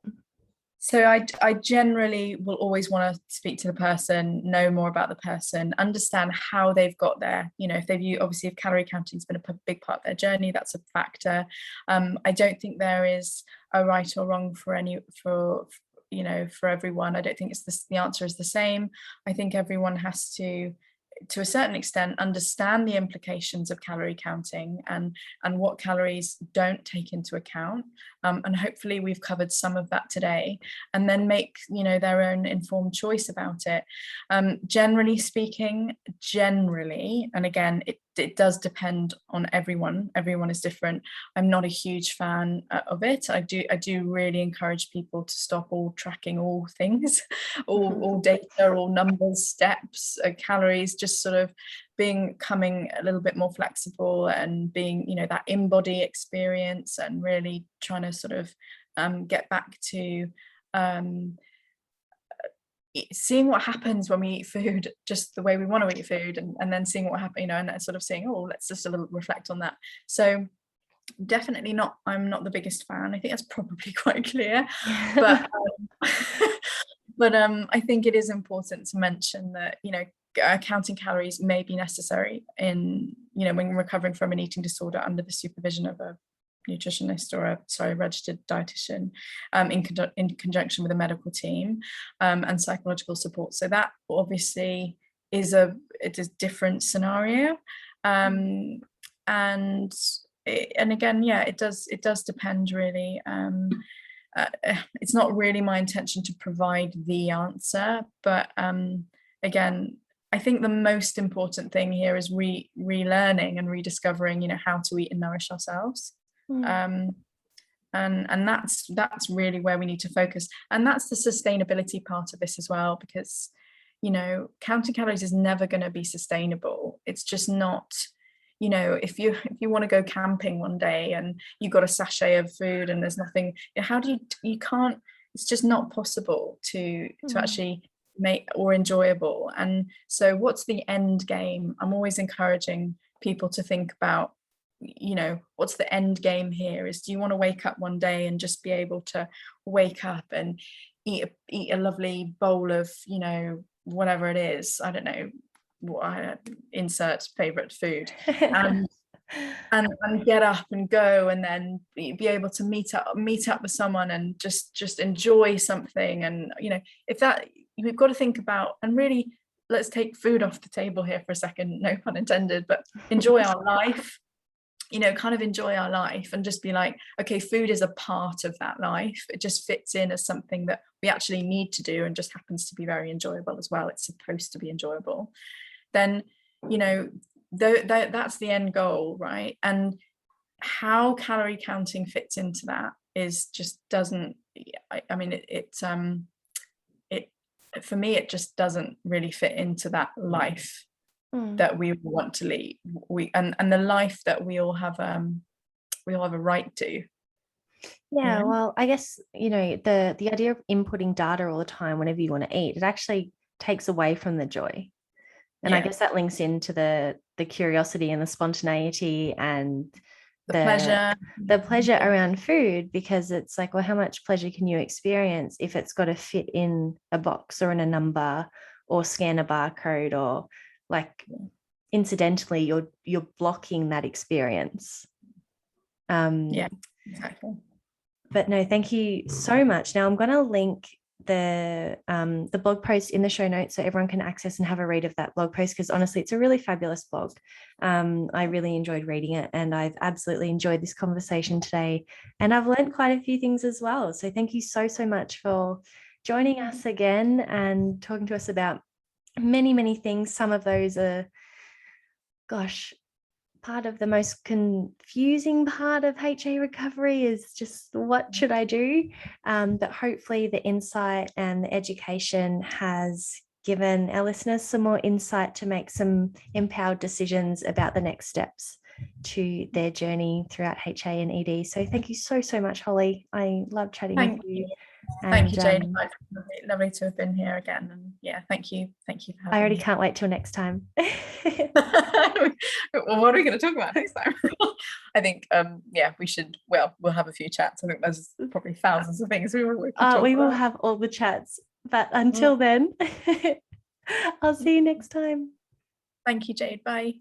So I generally will always want to speak to the person, know more about the person, understand how they've got there. If calorie counting has been a big part of their journey, that's a factor. I don't think there is a right or wrong for everyone. I don't think the answer is the same. I think everyone has to a certain extent, understand the implications of calorie counting and what calories don't take into account. And hopefully we've covered some of that today, and then make, their own informed choice about it. Generally speaking, and again, it does depend on everyone. Everyone is different. I'm not a huge fan of it. I do really encourage people to stop all tracking all things, all data, all numbers, steps, calories, just sort of becoming a little bit more flexible and being, that in-body experience, and really trying to sort of get back to seeing what happens when we eat food just the way we want to eat food, and then seeing what happens, and sort of saying, oh, let's just a little reflect on that. So definitely I'm not the biggest fan. I think that's probably quite clear. But I think it is important to mention that, counting calories may be necessary in, when recovering from an eating disorder under the supervision of a nutritionist or a registered dietitian, in conjunction with a medical team, and psychological support. So that obviously is a different scenario, and again, it does depend really. It's not really my intention to provide the answer, but again, I think the most important thing here is relearning and rediscovering, how to eat and nourish ourselves. And that's really where we need to focus, and that's the sustainability part of this as well, because counting calories is never going to be sustainable. It's just not. If you want to go camping one day and you got a sachet of food and there's nothing, you can't, it's just not possible to actually make or enjoyable. And so what's the end game? I'm always encouraging people to think about, what's the end game here? Do you want to wake up one day and just be able to wake up and eat a lovely bowl of, whatever it is, I don't know, insert favorite food, and get up and go, and then be able to meet up with someone and just enjoy something. And if that, we've got to think about, and really, let's take food off the table here for a second, no pun intended, but enjoy our life, kind of enjoy our life, and just be like, okay, food is a part of that life. It just fits in as something that we actually need to do, and just happens to be very enjoyable as well. It's supposed to be enjoyable. Then, that's the end goal, right? And how calorie counting fits into that is just doesn't. I mean, it for me, it just doesn't really fit into that life that we want to lead, and the life that we all have a right to. Well, I guess the idea of inputting data all the time whenever you want to eat, it actually takes away from the joy, and I guess that links into the curiosity and the spontaneity and the pleasure around food, because it's like, well, how much pleasure can you experience if it's got to fit in a box or in a number or scan a barcode or like incidentally you're blocking that experience. Yeah, exactly. But no, thank you so much. Now I'm going to link the blog post in the show notes so everyone can access and have a read of that blog post, because honestly it's a really fabulous blog. I really enjoyed reading it, and I've absolutely enjoyed this conversation today, and I've learned quite a few things as well. So thank you so much for joining us again and talking to us about many things. Some of those are, gosh, part of the most confusing part of HA recovery is just what should I do? But hopefully the insight and the education has given our listeners some more insight to make some empowered decisions about the next steps to their journey throughout HA and ED. So thank you so much, Holly. I love chatting with you. Thank you, Jade. Lovely to have been here again. And yeah, thank you for having me. I already can't wait till next time. Well, what are we going to talk about next time? I think, we should, we'll have a few chats. I think there's probably thousands of things we will have all the chats. But until then, I'll see you next time. Thank you, Jade. Bye.